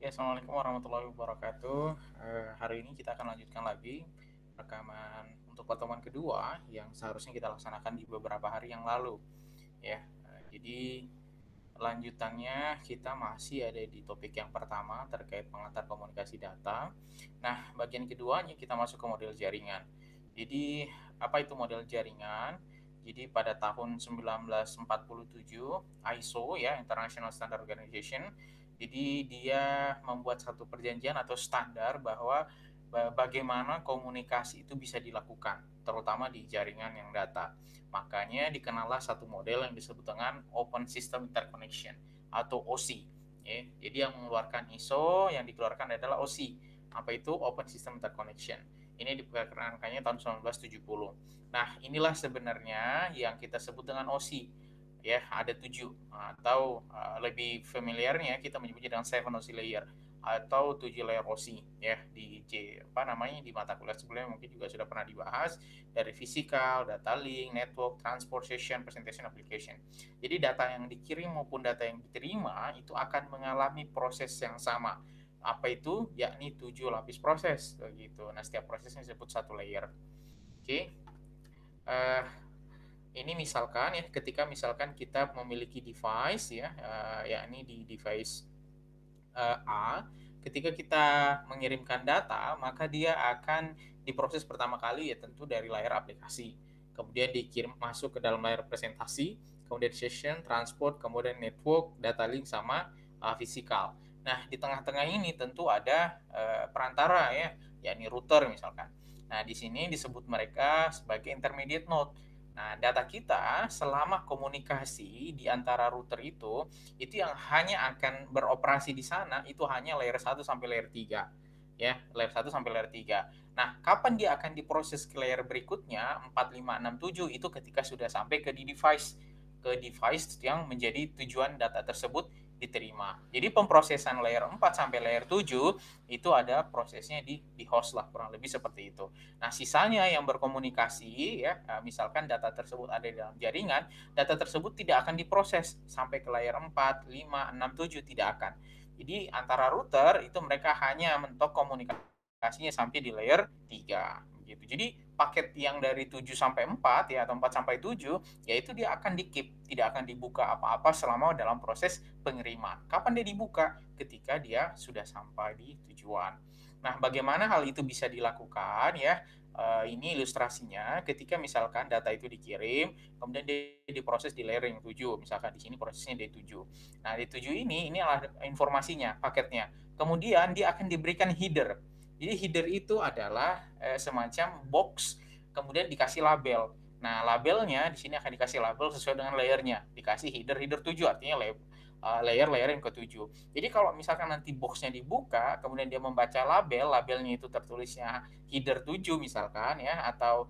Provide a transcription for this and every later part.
Ya, Assalamualaikum warahmatullahi wabarakatuh. Hari ini kita akan lanjutkan lagi rekaman untuk pertemuan kedua yang seharusnya kita laksanakan di beberapa hari yang lalu. Ya, jadi lanjutannya kita masih ada di topik yang pertama terkait pengantar komunikasi data. Nah, bagian keduanya kita masuk ke model jaringan. Jadi, apa itu model jaringan? Jadi pada tahun 1947 ISO ya, International Standard Organization, jadi dia membuat satu perjanjian atau standar bahwa bagaimana komunikasi itu bisa dilakukan, terutama di jaringan yang data. Makanya dikenallah satu model yang disebut dengan Open System Interconnection atau OSI. Ya, jadi yang mengeluarkan ISO yang dikeluarkan adalah OSI. Apa itu Open System Interconnection? Ini diperkenalkannya tahun 1970. Nah, inilah sebenarnya yang kita sebut dengan OSI. Ya, ada 7 atau lebih familiarnya kita menyebutnya dengan 7 OSI layer atau 7 layer OSI ya di mata kuliah sebelumnya mungkin juga sudah pernah dibahas dari physical, data link, network, transport, session, presentation, application. Jadi data yang dikirim maupun data yang diterima itu akan mengalami proses yang sama. Apa itu? Yakni 7 lapis proses begitu. Nah, setiap prosesnya disebut satu layer. Oke. Uh, ini misalkan ya ketika misalkan kita memiliki device ya yakni di device A, ketika kita mengirimkan data maka dia akan diproses pertama kali ya tentu dari layar aplikasi, kemudian dikirim masuk ke dalam layar presentasi, kemudian session, transport, kemudian network, data link sama physical. Nah, di tengah-tengah ini tentu ada perantara ya, yakni router misalkan. Nah, di sini disebut mereka sebagai intermediate node. Nah, data kita selama komunikasi di antara router itu yang hanya akan beroperasi di sana itu hanya layer 1 sampai layer 3. Ya, layer 1 sampai layer 3. Nah, kapan dia akan diproses ke layer berikutnya 4, 5, 6, 7 itu ketika sudah sampai ke device yang menjadi tujuan data tersebut diterima. Jadi pemrosesan layer 4 sampai layer 7 itu ada prosesnya di host lah, kurang lebih seperti itu. Nah, sisanya yang berkomunikasi ya, misalkan data tersebut ada di dalam jaringan, data tersebut tidak akan diproses sampai ke layer 4, 5, 6, 7 tidak akan. Jadi antara router itu mereka hanya mentok komunikasinya sampai di layer 3 gitu. Jadi paket yang dari 7 sampai 4 ya atau 4 sampai 7 yaitu dia akan di-keep, tidak akan dibuka apa-apa selama dalam proses pengiriman. Kapan dia dibuka? Ketika dia sudah sampai di tujuan. Nah, bagaimana hal itu bisa dilakukan ya? Ini ilustrasinya ketika misalkan data itu dikirim, kemudian dia diproses di layer yang 7, misalkan di sini prosesnya D7. Nah, D7 ini adalah informasinya, paketnya. Kemudian dia akan diberikan header. Jadi header itu adalah semacam box, kemudian dikasih label. Nah, labelnya di sini akan dikasih label sesuai dengan layernya. Dikasih header 7 artinya layer-layer yang ketujuh. Jadi kalau misalkan nanti boxnya dibuka, kemudian dia membaca labelnya itu tertulisnya header 7 misalkan ya, atau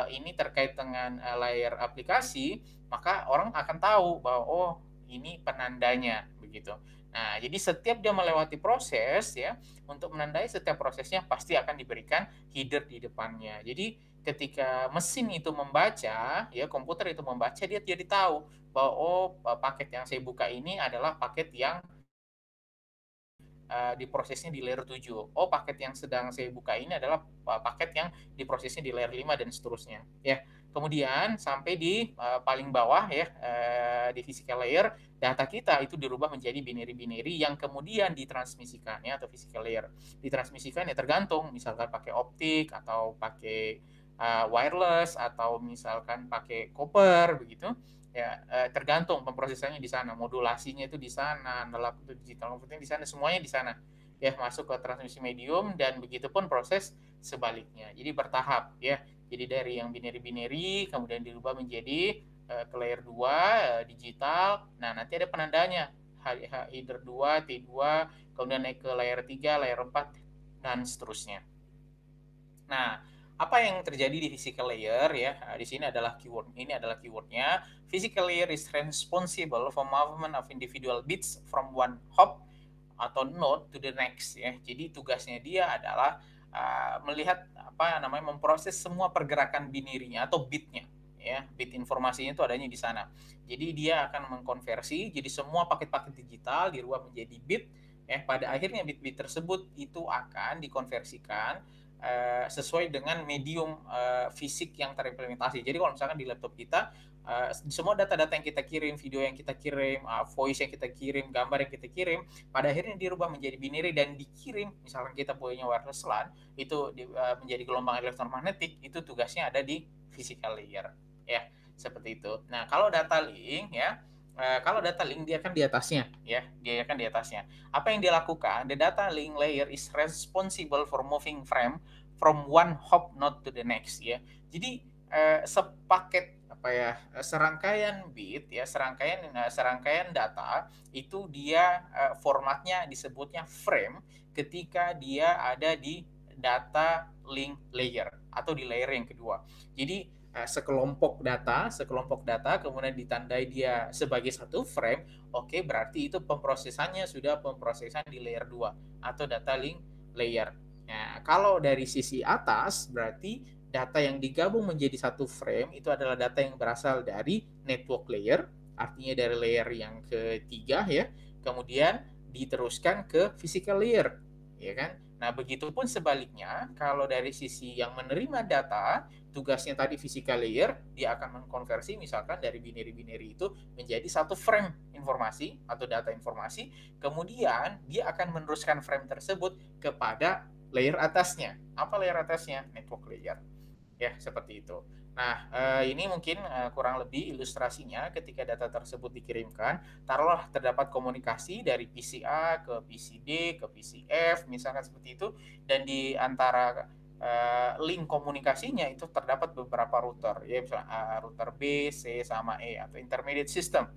ini terkait dengan layer aplikasi, maka orang akan tahu bahwa oh ini penandanya begitu. Nah, jadi setiap dia melewati proses ya, untuk menandai setiap prosesnya pasti akan diberikan header di depannya. Jadi ketika mesin itu membaca, ya komputer itu membaca, dia jadi tahu bahwa oh paket yang saya buka ini adalah paket yang diprosesnya di layer 7. Oh, paket yang sedang saya buka ini adalah paket yang diprosesnya di layer 5 dan seterusnya. Ya. Kemudian sampai di paling bawah ya di physical layer, data kita itu dirubah menjadi binary-binary yang kemudian ditransmisikan ya atau physical layer. Ditransmisikan ya tergantung misalkan pakai optik atau pakai wireless atau misalkan pakai copper begitu ya tergantung pemrosesannya di sana, modulasinya itu di sana, analog itu digital outputnya di sana, semuanya di sana ya masuk ke transmisi medium dan begitupun proses sebaliknya. Jadi bertahap ya. Jadi dari yang binary-binary kemudian dirubah menjadi ke layer 2 digital. Nah, nanti ada penandanya. Header 2, T2, kemudian naik ke layer 3, layer 4 dan seterusnya. Nah, apa yang terjadi di physical layer ya? Di sini adalah keyword. Ini adalah keywordnya. Physical layer is responsible for movement of individual bits from one hop atau node to the next ya. Jadi tugasnya dia adalah melihat apa namanya memproses semua pergerakan binary-nya atau bitnya ya. Bit informasinya itu adanya di sana. Jadi dia akan mengkonversi jadi semua paket-paket digital dirubah menjadi bit Pada akhirnya bit-bit tersebut itu akan dikonversikan sesuai dengan medium fisik yang terimplementasi. Jadi kalau misalkan di laptop kita semua data-data yang kita kirim, video yang kita kirim, voice yang kita kirim, gambar yang kita kirim, pada akhirnya dirubah menjadi binary dan dikirim. Misalkan kita punya wireless LAN, itu menjadi gelombang elektromagnetik, itu tugasnya ada di physical layer, ya seperti itu. Nah kalau data link ya, kalau data link dia akan di atasnya, ya dia akan di atasnya. Apa yang dia lakukan? The data link layer is responsible for moving frame from one hop node to the next, ya. Jadi sepaket apa ya, serangkaian bit ya, serangkaian data itu dia formatnya disebutnya frame ketika dia ada di data link layer atau di layer yang kedua. Jadi sekelompok data kemudian ditandai dia sebagai satu frame, oke, berarti itu pemrosesannya sudah pemrosesan di layer 2 atau data link layer. Nah, kalau dari sisi atas berarti data yang digabung menjadi satu frame itu adalah data yang berasal dari network layer, artinya dari layer yang ketiga ya, kemudian diteruskan ke physical layer, ya kan? Nah, begitupun sebaliknya, kalau dari sisi yang menerima data, tugasnya tadi physical layer, dia akan mengkonversi misalkan dari binary-binary itu menjadi satu frame informasi atau data informasi, kemudian dia akan meneruskan frame tersebut kepada layer atasnya. Apa layer atasnya? Network layer. Ya, seperti itu. Nah, ini mungkin kurang lebih ilustrasinya ketika data tersebut dikirimkan. Taruhlah terdapat komunikasi dari PC A ke PC B ke PC F, misalkan seperti itu, dan di antara link komunikasinya itu terdapat beberapa router, ya misalnya router B, C, sama E atau intermediate system.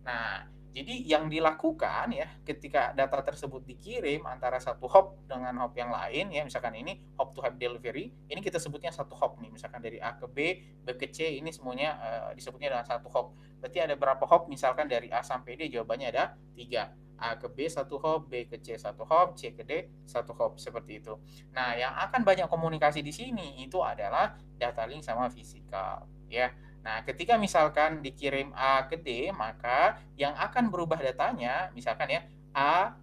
Nah, jadi yang dilakukan ya ketika data tersebut dikirim antara satu hop dengan hop yang lain ya, misalkan ini hop to hop delivery, ini kita sebutnya satu hop nih, misalkan dari A ke B, B ke C, ini semuanya disebutnya dengan satu hop. Berarti ada berapa hop? Misalkan dari A sampai D jawabannya ada 3. A ke B satu hop, B ke C satu hop, C ke D satu hop, seperti itu. Nah, yang akan banyak komunikasi di sini itu adalah data link sama fisikal ya. Nah, ketika misalkan dikirim A ke D, maka yang akan berubah datanya, misalkan ya, A,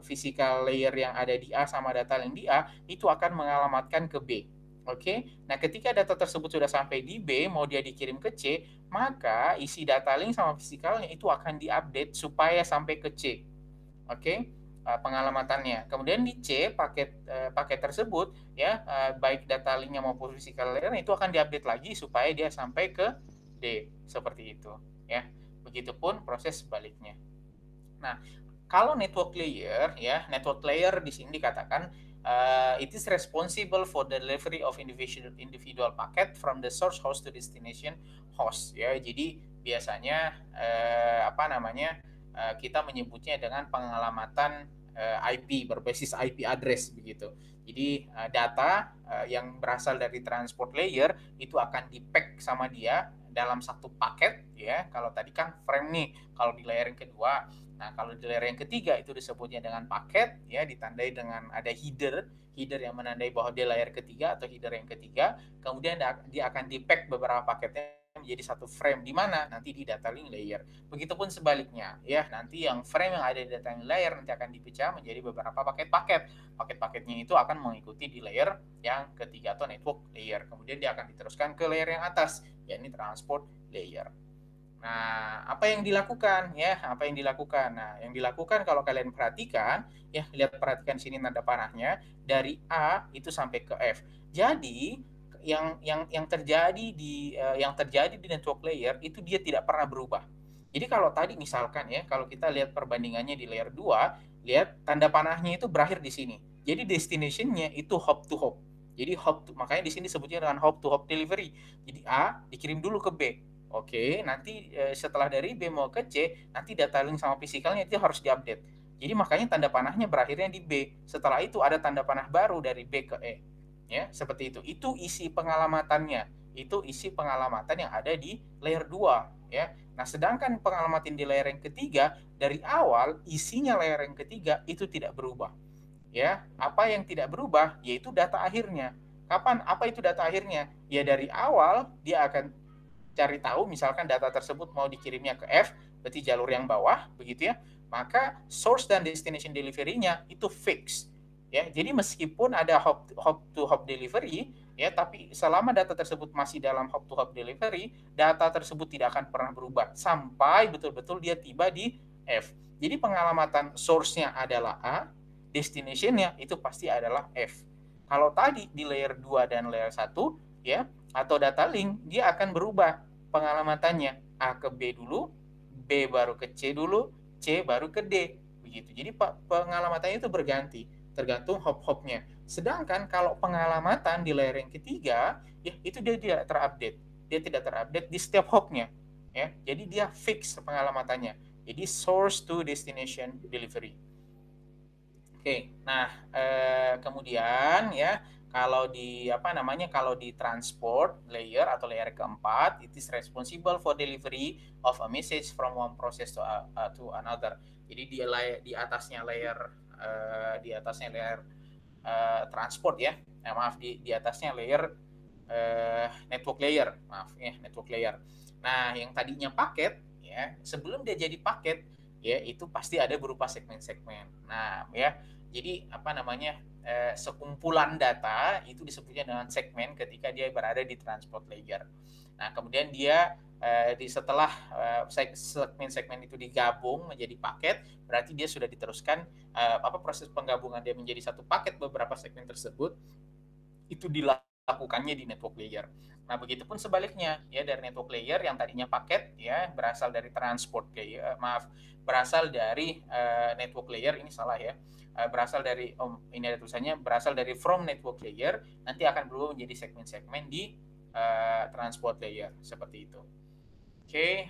physical layer yang ada di A sama data link di A, itu akan mengalamatkan ke B. Oke, nah ketika data tersebut sudah sampai di B, mau dia dikirim ke C, maka isi data link sama fisikalnya itu akan diupdate supaya sampai ke C. Oke, pengalamatannya. Kemudian di C paket tersebut ya, baik data linknya maupun physical layer itu akan diupdate lagi supaya dia sampai ke D, seperti itu ya. Begitupun proses sebaliknya. Nah, kalau network layer ya, network layer di sini dikatakan it is responsible for the delivery of individual packet from the source host to destination host ya. Jadi biasanya apa namanya, kita menyebutnya dengan pengalamatan IP berbasis IP address begitu. Jadi data yang berasal dari transport layer itu akan di-pack sama dia dalam satu paket ya. Kalau tadi kan frame nih, kalau di layer yang kedua. Nah, kalau di layer yang ketiga itu disebutnya dengan paket ya, ditandai dengan ada header yang menandai bahwa dia layer ketiga atau header yang ketiga. Kemudian dia akan di-pack beberapa paketnya menjadi satu frame di mana nanti di data link layer. Begitupun sebaliknya ya, nanti yang frame yang ada di data link layer nanti akan dipecah menjadi beberapa paket-paket. Paket-paketnya itu akan mengikuti di layer yang ketiga atau network layer. Kemudian dia akan diteruskan ke layer yang atas, yakni transport layer. Nah, apa yang dilakukan ya? Apa yang dilakukan? Nah, yang dilakukan kalau kalian perhatikan ya, perhatikan sini nada panahnya dari A itu sampai ke F. Jadi yang terjadi di network layer itu dia tidak pernah berubah. Jadi kalau tadi misalkan ya, kalau kita lihat perbandingannya di layer 2, lihat tanda panahnya itu berakhir di sini. Jadi destination-nya itu hop to hop. Jadi makanya di sini disebutnya dengan hop to hop delivery. Jadi A dikirim dulu ke B. Oke, nanti setelah dari B mau ke C, nanti data link sama fisikalnya itu harus diupdate. Jadi makanya tanda panahnya berakhirnya di B. Setelah itu ada tanda panah baru dari B ke E. Ya, seperti itu. Itu isi pengalamatannya. Itu isi pengalamatan yang ada di layer 2, ya. Nah, sedangkan pengalamatan di layer yang ketiga, dari awal isinya layer yang ketiga itu tidak berubah. Ya, apa yang tidak berubah yaitu data akhirnya. Kapan apa itu data akhirnya? Ya dari awal dia akan cari tahu misalkan data tersebut mau dikirimnya ke F, berarti jalur yang bawah begitu ya. maka source dan destination delivery-nya itu fix. Ya, jadi meskipun ada hop to hop delivery, ya, tapi selama data tersebut masih dalam hop to hop delivery, data tersebut tidak akan pernah berubah sampai betul-betul dia tiba di F. Jadi pengalamatan source-nya adalah A, destination-nya itu pasti adalah F. Kalau tadi di layer 2 dan layer 1, ya, atau data link, dia akan berubah pengalamatannya. A ke B dulu, B baru ke C dulu, C baru ke D. Begitu. Jadi pengalamatannya itu berganti, tergantung hop-hopnya. Sedangkan kalau pengalamatan di layer yang ketiga, ya itu dia tidak terupdate. Dia tidak terupdate di setiap hopnya. Ya, jadi dia fix pengalamatannya. Jadi source to destination delivery. Oke, nah kemudian ya kalau di kalau di transport layer atau layer keempat, it is responsible for delivery of a message from one process to another. Jadi di atasnya layer transport ya, maaf di atasnya layer network layer, maaf ya network layer. Nah yang tadinya paket ya sebelum dia jadi paket ya itu pasti ada berupa segmen-segmen. Nah ya jadi sekumpulan data itu disebutnya dengan segmen ketika dia berada di transport layer. Nah kemudian dia setelah segmen-segmen itu digabung menjadi paket, berarti dia sudah diteruskan proses penggabungan dia menjadi satu paket beberapa segmen tersebut itu dilakukannya di network layer. Nah, begitupun sebaliknya ya dari network layer yang tadinya paket ya berasal dari transport layer, berasal dari network layer, ini salah ya. Berasal dari ini ada tulisannya berasal dari from network layer, nanti akan berubah menjadi segmen-segmen di transport layer seperti itu. Oke,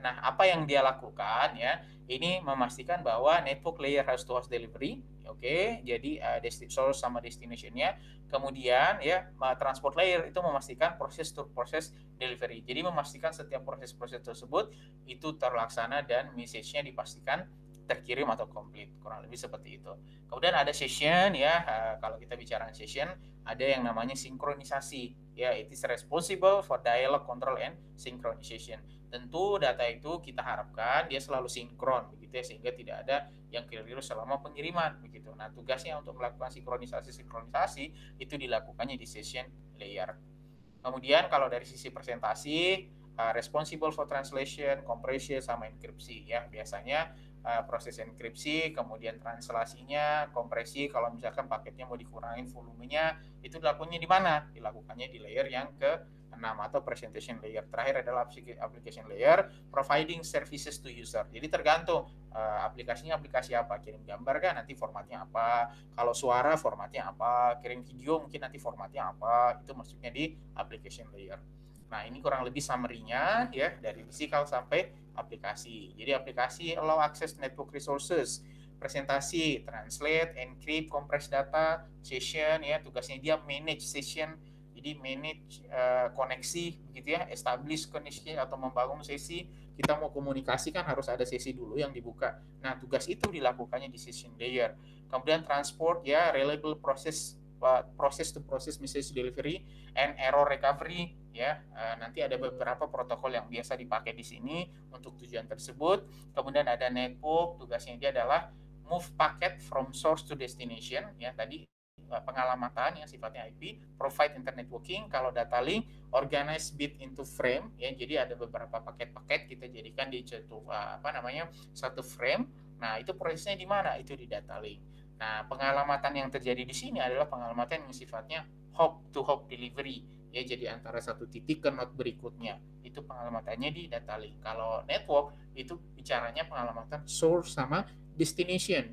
nah apa yang dia lakukan ya? Ini memastikan bahwa network layer host to host delivery, oke. Jadi source sama destination-nya. Kemudian ya transport layer itu memastikan proses to proses delivery. Jadi memastikan setiap proses-proses tersebut itu terlaksana dan message-nya dipastikan terkirim atau komplit, kurang lebih seperti itu. Kemudian ada session ya, kalau kita bicara session ada yang namanya sinkronisasi ya, it is responsible for dialog control and synchronization. Tentu data itu kita harapkan dia selalu sinkron begitu ya, sehingga tidak ada yang keliru selama pengiriman begitu. Nah tugasnya untuk melakukan sinkronisasi itu dilakukannya di session layer. Kemudian kalau dari sisi presentasi, responsible for translation, compression, sama enkripsi ya. Biasanya proses enkripsi, kemudian translasinya, kompresi, kalau misalkan paketnya mau dikurangin volumenya, itu dilakukannya di mana? Dilakukannya di layer yang ke-6 atau presentation layer. Terakhir adalah application layer, providing services to user. Jadi tergantung aplikasinya aplikasi apa, kirim gambar kan nanti formatnya apa, kalau suara formatnya apa, kirim video mungkin nanti formatnya apa, itu maksudnya di application layer. Nah ini kurang lebih summary-nya ya dari physical sampai aplikasi. Jadi aplikasi allow access network resources, presentasi, translate, encrypt, compress data, session ya tugasnya dia manage session, jadi manage koneksi begitu ya, establish connection atau membangun sesi. Kita mau komunikasi kan harus ada sesi dulu yang dibuka. Nah tugas itu dilakukannya di session layer. Kemudian transport ya reliable process to process message delivery and error recovery ya. Nanti ada beberapa protokol yang biasa dipakai di sini untuk tujuan tersebut. Kemudian ada network, tugasnya dia adalah move packet from source to destination ya, tadi pengalamatan yang sifatnya IP, provide internet networking. Kalau data link, organize bit into frame ya, jadi ada beberapa paket-paket kita jadikan di satu frame. Nah itu prosesnya di mana? Itu di data link. Nah pengalamatan yang terjadi di sini adalah pengalamatan yang sifatnya hop to hop delivery ya, jadi antara satu titik ke node berikutnya, itu pengalamatannya di data link. Kalau network itu bicaranya pengalamatan source sama destination-nya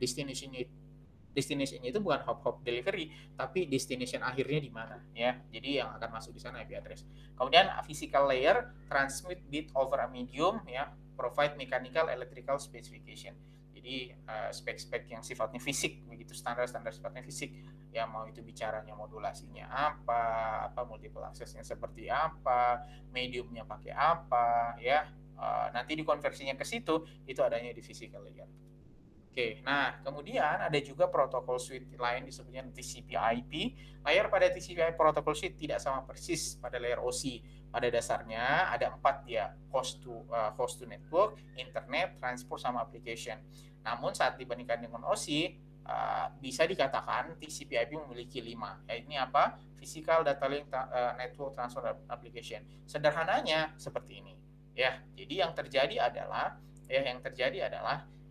itu bukan hop delivery, tapi destination akhirnya di mana ya. Jadi yang akan masuk di sana IP address. Kemudian physical layer transmit bit over a medium ya, provide mechanical electrical specification. Jadi spek-spek yang sifatnya fisik begitu, standar-standar sifatnya fisik ya, mau itu bicaranya modulasinya apa multiple accessnya seperti apa, mediumnya pakai apa ya. Nanti dikonversinya ke situ itu adanya di physical layer. Oke, nah kemudian ada juga protokol suite lain disebutnya TCP/IP. Layer pada TCP/IP protokol suite tidak sama persis pada layer OC. pada dasarnya ada 4 ya, host to network, internet, transport, sama application. Namun saat dibandingkan dengan OSI, bisa dikatakan TCP/IP memiliki 5. Ini apa? Physical Data Link Network Transfer Application. Sederhananya seperti ini. Ya, jadi yang terjadi adalah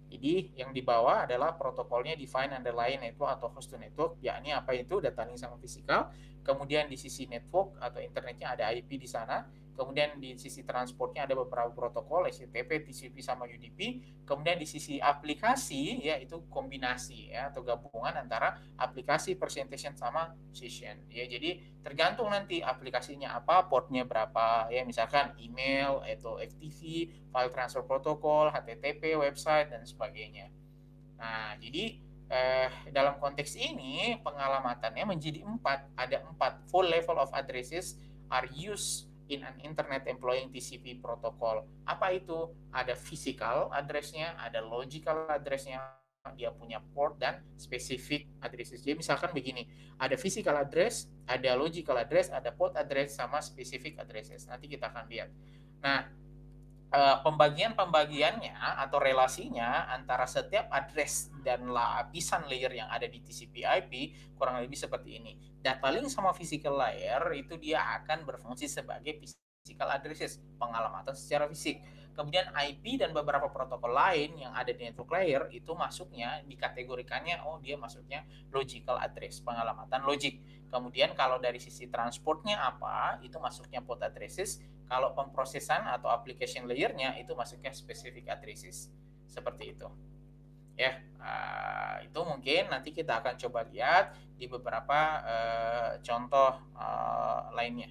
jadi yang dibawa adalah protokolnya define underlying network atau host to network, yakni apa itu data link sama fisikal. Kemudian di sisi network atau internetnya ada IP di sana. Kemudian di sisi transportnya ada beberapa protokol HTTP, TCP sama UDP. Kemudian di sisi aplikasi ya itu kombinasi ya atau gabungan antara aplikasi, presentation sama session. Ya jadi tergantung nanti aplikasinya apa, portnya berapa ya, misalkan email atau FTP, file transfer protocol, HTTP, website dan sebagainya. Nah, jadi dalam konteks ini pengalamatannya menjadi 4. Ada 4 full level of addresses are used in an internet employing TCP protocol. Apa itu? Ada physical address-nya, ada logical address-nya, dia punya port dan specific addresses. Jadi misalkan begini, ada physical address, ada logical address, ada port address sama specific addresses. Nanti kita akan lihat. Nah, pembagiannya atau relasinya antara setiap address dan lapisan layer yang ada di TCP/IP kurang lebih seperti ini. Data link sama physical layer itu dia akan berfungsi sebagai physical addresses, pengalamatan secara fisik. Kemudian IP dan beberapa protokol lain yang ada di network layer itu masuknya dikategorikannya, oh dia masuknya logical address, pengalamatan logik. Kemudian kalau dari sisi transportnya apa, itu masuknya port addresses. Kalau pemrosesan atau application layernya itu masuknya specific addresses. Seperti itu. Ya, itu mungkin nanti kita akan coba lihat di beberapa contoh lainnya.